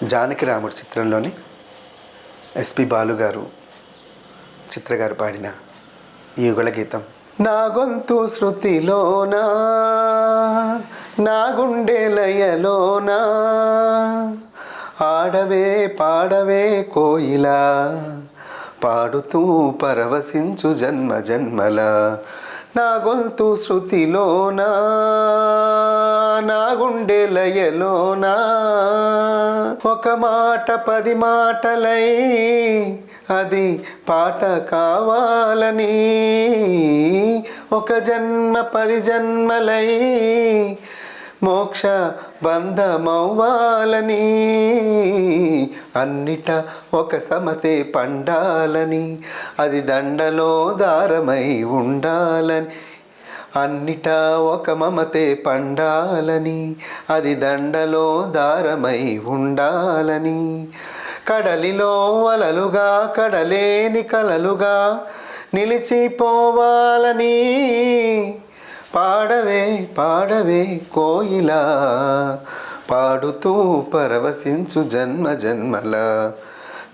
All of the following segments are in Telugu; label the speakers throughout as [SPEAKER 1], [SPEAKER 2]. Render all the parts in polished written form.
[SPEAKER 1] జానకి రాముడు చిత్రంలోని ఎస్పి బాలు గారు చిత్ర గారు పాడిన ఈ యుగళ గీతం. నా గొంతు శృతిలోనా, నా గుండె లయలోనా, ఆడవే పాడవే కోయిలా, పాడుతూ పరవశించు జన్మ జన్మల. నా గొంతు శృతిలోనా, నా గుండె లయలోనా, ఒక మాట 10 మాటలై అది పాట కావాలని, ఒక జన్మ 10 జన్మలై మోక్ష బంధమవ్వాలని, అన్నిట ఒక సమతే పండాలని, అది దండలో దారమై ఉండాలని, అన్నిట ఒక మమతే పండాలని, అది దండలో దారమై ఉండాలని, కడలిలో అలలుగా కడలేని కలలుగా నిలిచిపోవాలని, పాడవే పాడవే కోయిలా, పాడుతూ పరవశించు జన్మ జన్మల.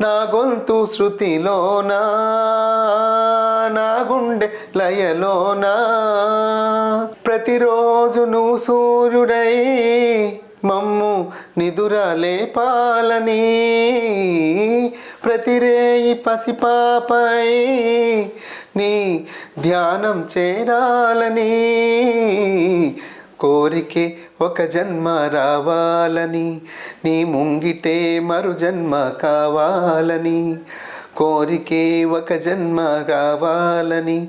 [SPEAKER 1] నా గొంతు శృతిలోనా, నా గుండె లయలోనా, ప్రతిరోజు నువ్వు సూర్యుడై మమ్ము నిదుర లేపాలని, ప్రతిరేయి పసిపాపై నీ ధ్యానం చేరాలని, కోరికే ఒక జన్మ రావాలని, నీ ముంగిటే మరు జన్మ కావాలని, కోరికే ఒక జన్మ రావాలని,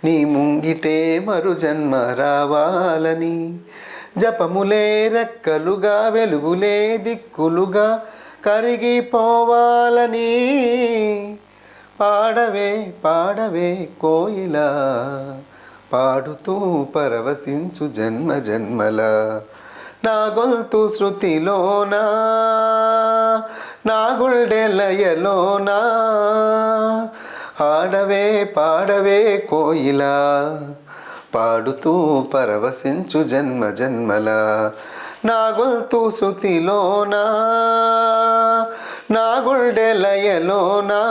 [SPEAKER 1] నీ ముంగిటే మరు జన్మ రావాలని, జపములే రెక్కలుగా వెలుగులే దిక్కులుగా కరిగిపోవాలని, పాడవే పాడవే కోయిలా, పాడుతూ పరవశించు జన్మ జన్మల. నా గొంతు శృతిలోనా, నా గుండె లయలోనా, ఆడవే పాడవే కోయిలా, పాడుతూ పరవశించు జన్మ జన్మల. నా గొంతు శృతిలోనా, నా గుండె లయలోనా.